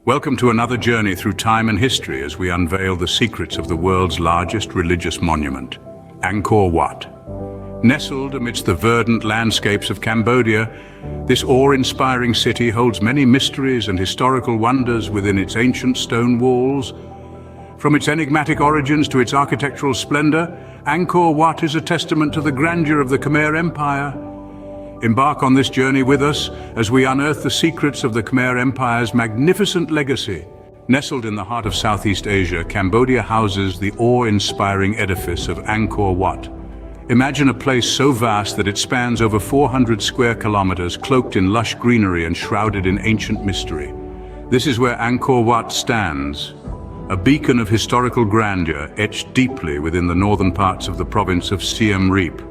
Welcome to another journey through time and history as we unveil the secrets of the world's largest religious monument, Angkor Wat. Nestled amidst the verdant landscapes of Cambodia, this awe-inspiring city holds many mysteries and historical wonders within its ancient stone walls. From its enigmatic origins to its architectural splendor, Angkor Wat is a testament to the grandeur of the Khmer Empire. Embark on this journey with us as we unearth the secrets of the Khmer Empire's magnificent legacy. Nestled in the heart of Southeast Asia, Cambodia houses the awe-inspiring edifice of Angkor Wat. Imagine a place so vast that it spans over 400 square kilometers, cloaked in lush greenery and shrouded in ancient mystery. This is where Angkor Wat stands, a beacon of historical grandeur etched deeply within the northern parts of the province of Siem Reap.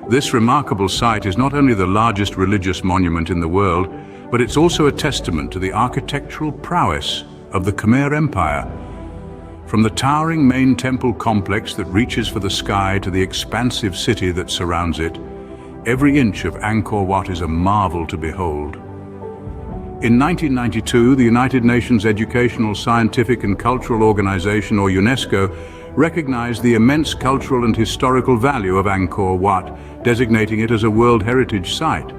This remarkable site is not only the largest religious monument in the world, but it's also a testament to the architectural prowess of the Khmer Empire. From the towering main temple complex that reaches for the sky to the expansive city that surrounds it, every inch of Angkor Wat is a marvel to behold. In 1992, the United Nations Educational, Scientific and Cultural Organization, or UNESCO, recognized the immense cultural and historical value of Angkor Wat, designating it as a World Heritage Site.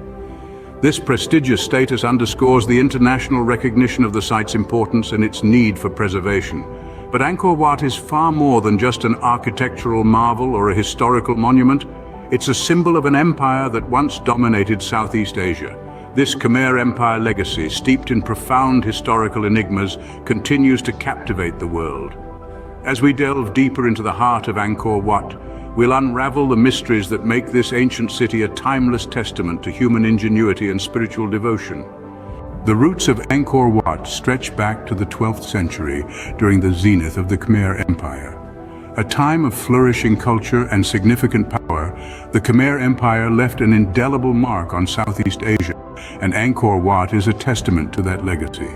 This prestigious status underscores the international recognition of the site's importance and its need for preservation. But Angkor Wat is far more than just an architectural marvel or a historical monument. It's a symbol of an empire that once dominated Southeast Asia. This Khmer Empire legacy, steeped in profound historical enigmas, continues to captivate the world. As we delve deeper into the heart of Angkor Wat, we'll unravel the mysteries that make this ancient city a timeless testament to human ingenuity and spiritual devotion. The roots of Angkor Wat stretch back to the 12th century during the zenith of the Khmer Empire. A time of flourishing culture and significant power, the Khmer Empire left an indelible mark on Southeast Asia, and Angkor Wat is a testament to that legacy.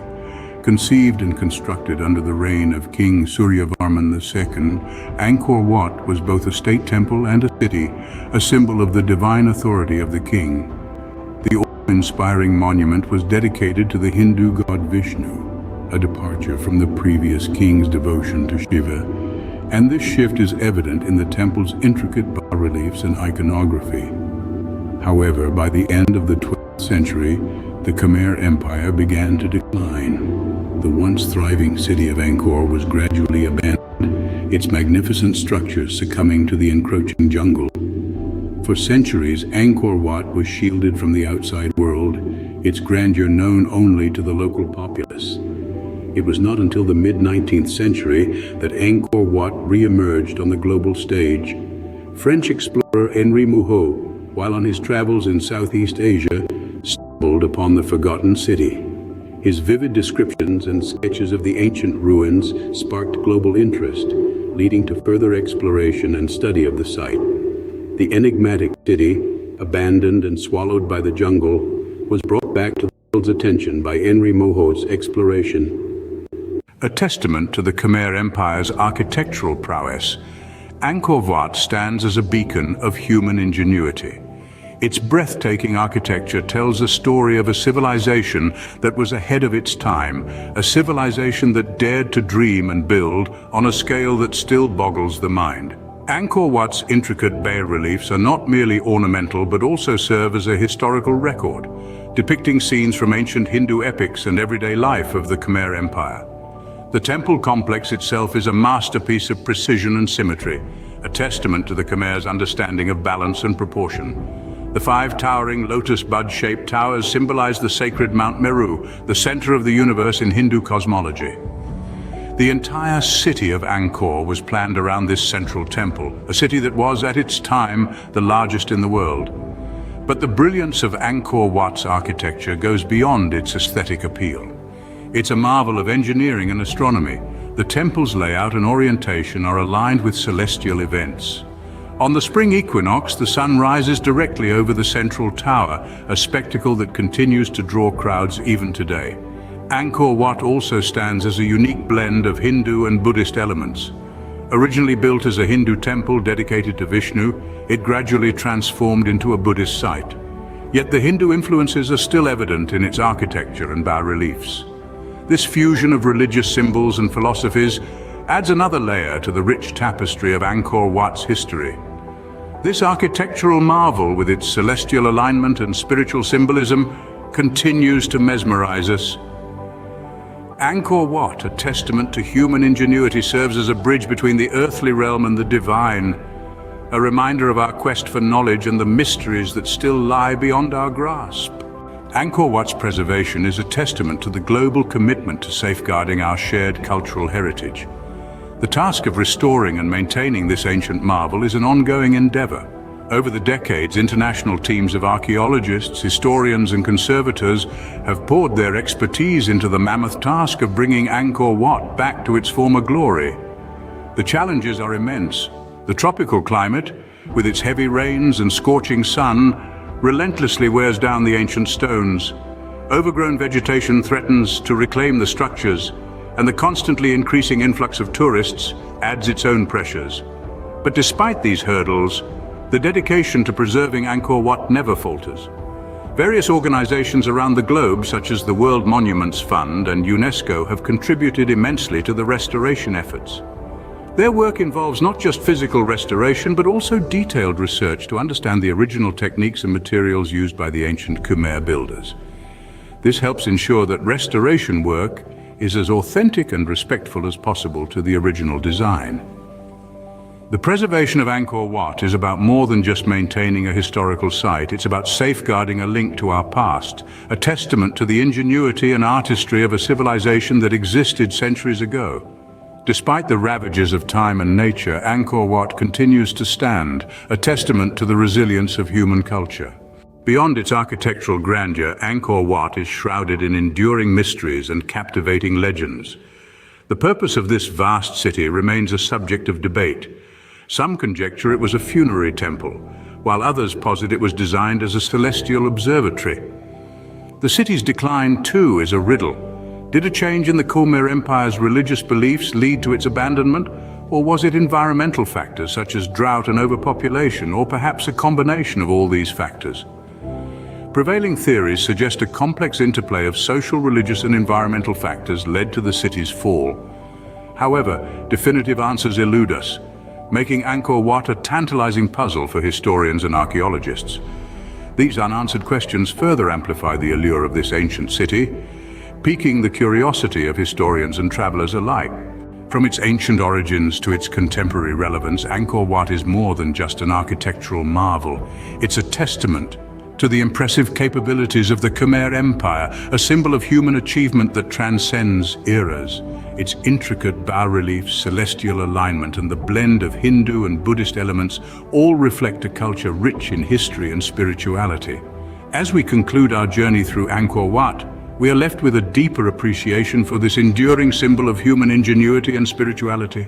Conceived and constructed under the reign of King Suryavarman II, Angkor Wat was both a state temple and a city, a symbol of the divine authority of the king. The awe-inspiring monument was dedicated to the Hindu god Vishnu, a departure from the previous king's devotion to Shiva, and this shift is evident in the temple's intricate bas-reliefs and iconography. However, by the end of the 12th century, the Khmer Empire began to decline. The once thriving city of Angkor was gradually abandoned, its magnificent structures succumbing to the encroaching jungle. For centuries, Angkor Wat was shielded from the outside world, its grandeur known only to the local populace. It was not until the mid-19th century that Angkor Wat re-emerged on the global stage. French explorer Henri Mouhot, while on his travels in Southeast Asia, stumbled upon the forgotten city. His vivid descriptions and sketches of the ancient ruins sparked global interest, leading to further exploration and study of the site. The enigmatic city, abandoned and swallowed by the jungle, was brought back to the world's attention by Henri Mouhot's exploration. A testament to the Khmer Empire's architectural prowess, Angkor Wat stands as a beacon of human ingenuity. Its breathtaking architecture tells a story of a civilization that was ahead of its time, a civilization that dared to dream and build on a scale that still boggles the mind. Angkor Wat's intricate bas-reliefs are not merely ornamental but also serve as a historical record, depicting scenes from ancient Hindu epics and everyday life of the Khmer Empire. The temple complex itself is a masterpiece of precision and symmetry, a testament to the Khmer's understanding of balance and proportion. The 5 towering lotus bud-shaped towers symbolize the sacred Mount Meru, the center of the universe in Hindu cosmology. The entire city of Angkor was planned around this central temple, a city that was, at its time, the largest in the world. But the brilliance of Angkor Wat's architecture goes beyond its aesthetic appeal. It's a marvel of engineering and astronomy. The temple's layout and orientation are aligned with celestial events. On the spring equinox, the sun rises directly over the central tower, a spectacle that continues to draw crowds even today. Angkor Wat also stands as a unique blend of Hindu and Buddhist elements. Originally built as a Hindu temple dedicated to Vishnu, it gradually transformed into a Buddhist site. Yet the Hindu influences are still evident in its architecture and bas-reliefs. This fusion of religious symbols and philosophies adds another layer to the rich tapestry of Angkor Wat's history. This architectural marvel, with its celestial alignment and spiritual symbolism, continues to mesmerize us. Angkor Wat, a testament to human ingenuity, serves as a bridge between the earthly realm and the divine, a reminder of our quest for knowledge and the mysteries that still lie beyond our grasp. Angkor Wat's preservation is a testament to the global commitment to safeguarding our shared cultural heritage. The task of restoring and maintaining this ancient marvel is an ongoing endeavor. Over the decades, international teams of archaeologists, historians and conservators have poured their expertise into the mammoth task of bringing Angkor Wat back to its former glory. The challenges are immense. The tropical climate, with its heavy rains and scorching sun, relentlessly wears down the ancient stones. Overgrown vegetation threatens to reclaim the structures, and the constantly increasing influx of tourists adds its own pressures. But despite these hurdles, the dedication to preserving Angkor Wat never falters. Various organizations around the globe, such as the World Monuments Fund and UNESCO, have contributed immensely to the restoration efforts. Their work involves not just physical restoration, but also detailed research to understand the original techniques and materials used by the ancient Khmer builders. This helps ensure that restoration work is as authentic and respectful as possible to the original design. The preservation of Angkor Wat is about more than just maintaining a historical site. It's about safeguarding a link to our past, a testament to the ingenuity and artistry of a civilization that existed centuries ago. Despite the ravages of time and nature, Angkor Wat continues to stand, a testament to the resilience of human culture. Beyond its architectural grandeur, Angkor Wat is shrouded in enduring mysteries and captivating legends. The purpose of this vast city remains a subject of debate. Some conjecture it was a funerary temple, while others posit it was designed as a celestial observatory. The city's decline, too, is a riddle. Did a change in the Khmer Empire's religious beliefs lead to its abandonment, or was it environmental factors such as drought and overpopulation, or perhaps a combination of all these factors? Prevailing theories suggest a complex interplay of social, religious and environmental factors led to the city's fall. However, definitive answers elude us, making Angkor Wat a tantalizing puzzle for historians and archaeologists. These unanswered questions further amplify the allure of this ancient city, piquing the curiosity of historians and travelers alike. From its ancient origins to its contemporary relevance, Angkor Wat is more than just an architectural marvel. It's a testament to the impressive capabilities of the Khmer Empire, a symbol of human achievement that transcends eras. Its intricate bas-reliefs, celestial alignment, and the blend of Hindu and Buddhist elements all reflect a culture rich in history and spirituality. As we conclude our journey through Angkor Wat, we are left with a deeper appreciation for this enduring symbol of human ingenuity and spirituality.